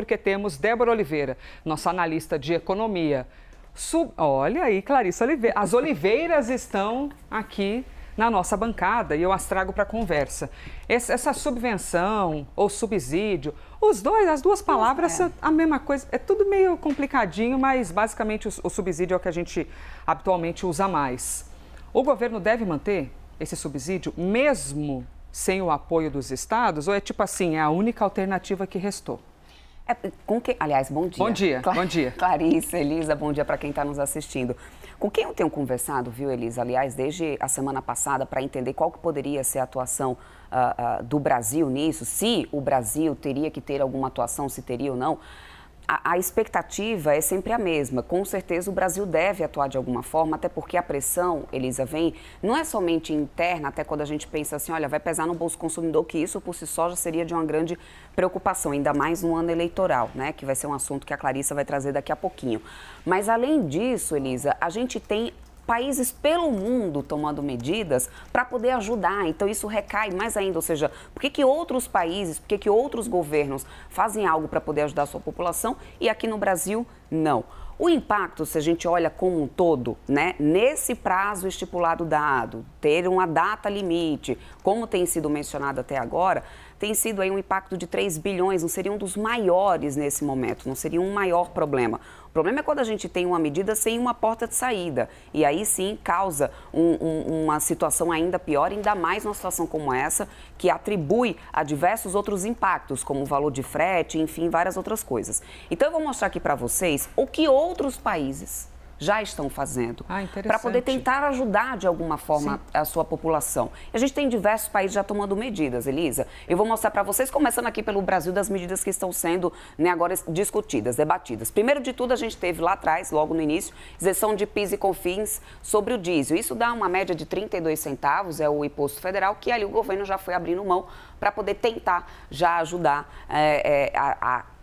Porque temos Débora Oliveira, nossa analista de economia. Olha aí, Clarissa Oliveira. As oliveiras estão aqui na nossa bancada e eu as trago para conversa. Essa subvenção ou subsídio, as duas palavras são a mesma coisa. É tudo meio complicadinho, mas basicamente o subsídio é o que a gente habitualmente usa mais. O governo deve manter esse subsídio mesmo sem o apoio dos estados? Ou é tipo assim, é a única alternativa que restou? Aliás, bom dia. Bom dia, bom dia. Clarissa, Elisa, bom dia para quem está nos assistindo. Com quem eu tenho conversado, viu, Elisa, aliás, desde a semana passada, para entender qual que poderia ser a atuação do Brasil nisso, se o Brasil teria que ter alguma atuação, se teria ou não, a expectativa é sempre a mesma. Com certeza o Brasil deve atuar de alguma forma, até porque a pressão, Elisa, vem, não é somente interna, até quando a gente pensa assim, olha, vai pesar no bolso consumidor, que isso por si só já seria de uma grande preocupação, ainda mais no ano eleitoral, né? Que vai ser um assunto que a Clarissa vai trazer daqui a pouquinho. Mas além disso, Elisa, a gente tem países pelo mundo tomando medidas para poder ajudar. Então, isso recai mais ainda, ou seja, por que outros países, por que outros governos fazem algo para poder ajudar a sua população e aqui no Brasil, não? O impacto, se a gente olha como um todo, né, nesse prazo estipulado dado, ter uma data limite, como tem sido mencionado até agora, tem sido aí um impacto de 3 bilhões, não seria um dos maiores nesse momento, não seria um maior problema. O problema é quando a gente tem uma medida sem uma porta de saída, e aí sim causa uma situação ainda pior, ainda mais numa situação como essa, que atribui a diversos outros impactos, como o valor de frete, enfim, várias outras coisas. Então eu vou mostrar aqui para vocês o que outros países já estão fazendo para poder tentar ajudar de alguma forma a sua população. E a gente tem diversos países já tomando medidas, Elisa. Eu vou mostrar para vocês, começando aqui pelo Brasil, das medidas que estão sendo, né, agora discutidas, debatidas. Primeiro de tudo, a gente teve lá atrás, logo no início, isenção de PIS e COFINS sobre o diesel. Isso dá uma média de 32 centavos, é o imposto federal, que ali o governo já foi abrindo mão para poder tentar já ajudar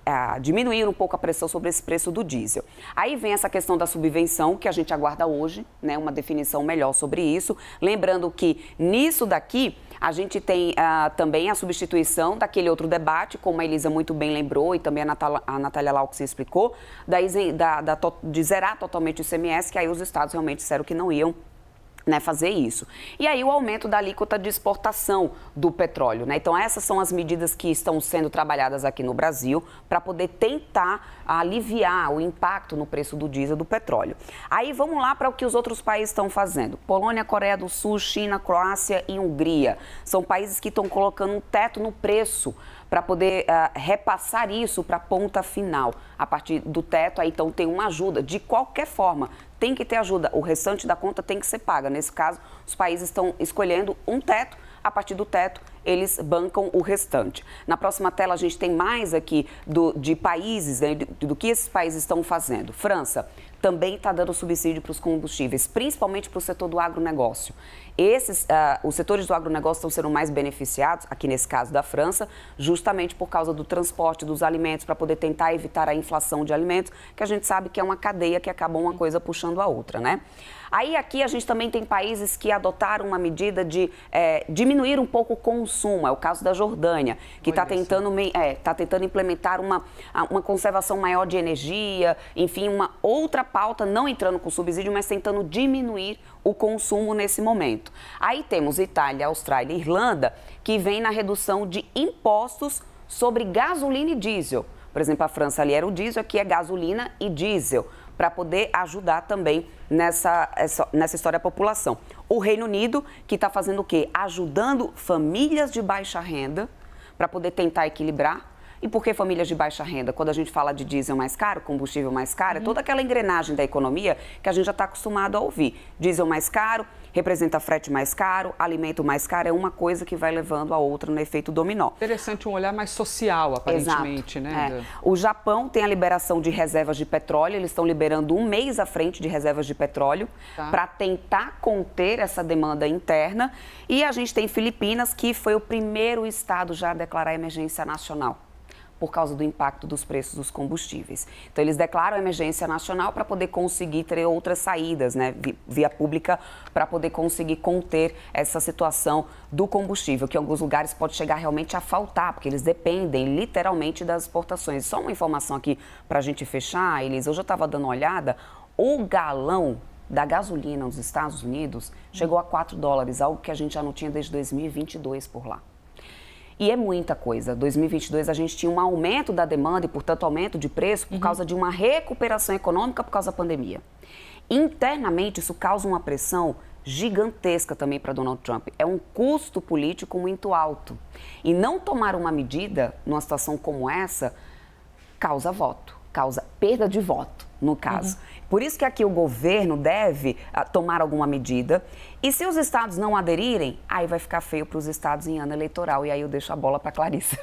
a diminuir um pouco a pressão sobre esse preço do diesel. Aí vem essa questão da subvenção, que a gente aguarda hoje, né, uma definição melhor sobre isso. Lembrando que nisso daqui, a gente tem também a substituição daquele outro debate, como a Elisa muito bem lembrou e também a Natália Laux explicou, de zerar totalmente o ICMS, que aí os estados realmente disseram que não iam, né, fazer isso. E aí o aumento da alíquota de exportação do petróleo, né? Então essas são as medidas que estão sendo trabalhadas aqui no Brasil para poder tentar aliviar o impacto no preço do diesel, do petróleo. Aí vamos lá para o que os outros países estão fazendo. Polônia, Coreia do Sul, China, Croácia e Hungria. São países que estão colocando um teto no preço para poder repassar isso para a ponta final. A partir do teto, aí então tem uma ajuda. De qualquer forma, tem que ter ajuda. O restante da conta tem que ser paga. Nesse caso, os países estão escolhendo um teto. A partir do teto, eles bancam o restante. Na próxima tela, a gente tem mais aqui de países, né, do que esses países estão fazendo. França também está dando subsídio para os combustíveis, principalmente para o setor do agronegócio. Os setores do agronegócio estão sendo mais beneficiados, aqui nesse caso da França, justamente por causa do transporte dos alimentos, para poder tentar evitar a inflação de alimentos, que a gente sabe que é uma cadeia que acaba uma coisa puxando a outra, né? Aí aqui a gente também tem países que adotaram uma medida de diminuir um pouco o consumo. É o caso da Jordânia, que está tentando implementar uma conservação maior de energia, enfim, uma outra pauta, não entrando com subsídio, mas tentando diminuir o consumo nesse momento. Aí temos Itália, Austrália e Irlanda, que vem na redução de impostos sobre gasolina e diesel. Por exemplo, a França ali era o diesel, aqui é gasolina e diesel, para poder ajudar também nessa história da população. O Reino Unido, que está fazendo o quê? Ajudando famílias de baixa renda para poder tentar equilibrar. E por que famílias de baixa renda? Quando a gente fala de diesel mais caro, combustível mais caro, é toda aquela engrenagem da economia que a gente já está acostumado a ouvir. Diesel mais caro representa frete mais caro, alimento mais caro, é uma coisa que vai levando a outra no efeito dominó. Interessante, um olhar mais social, aparentemente, exato, né? O Japão tem a liberação de reservas de petróleo, eles estão liberando um mês à frente de reservas de petróleo para tentar conter essa demanda interna. E a gente tem Filipinas, que foi o primeiro estado já a declarar emergência nacional. por causa do impacto dos preços dos combustíveis. Então, eles declaram emergência nacional para poder conseguir ter outras saídas, né, via pública, para poder conseguir conter essa situação do combustível, que em alguns lugares pode chegar realmente a faltar, porque eles dependem literalmente das exportações. Só uma informação aqui para a gente fechar, Elis, hoje eu estava dando uma olhada, o galão da gasolina nos Estados Unidos chegou a $4, algo que a gente já não tinha desde 2022 por lá. E é muita coisa. 2022 a gente tinha um aumento da demanda e, portanto, aumento de preço por causa de uma recuperação econômica por causa da pandemia. Internamente, isso causa uma pressão gigantesca também para Donald Trump. É um custo político muito alto. E não tomar uma medida numa situação como essa causa voto, causa perda de voto, no caso. Por isso que aqui o governo deve tomar alguma medida. E se os estados não aderirem, aí vai ficar feio para os estados em ano eleitoral. E aí eu deixo a bola para a Clarissa.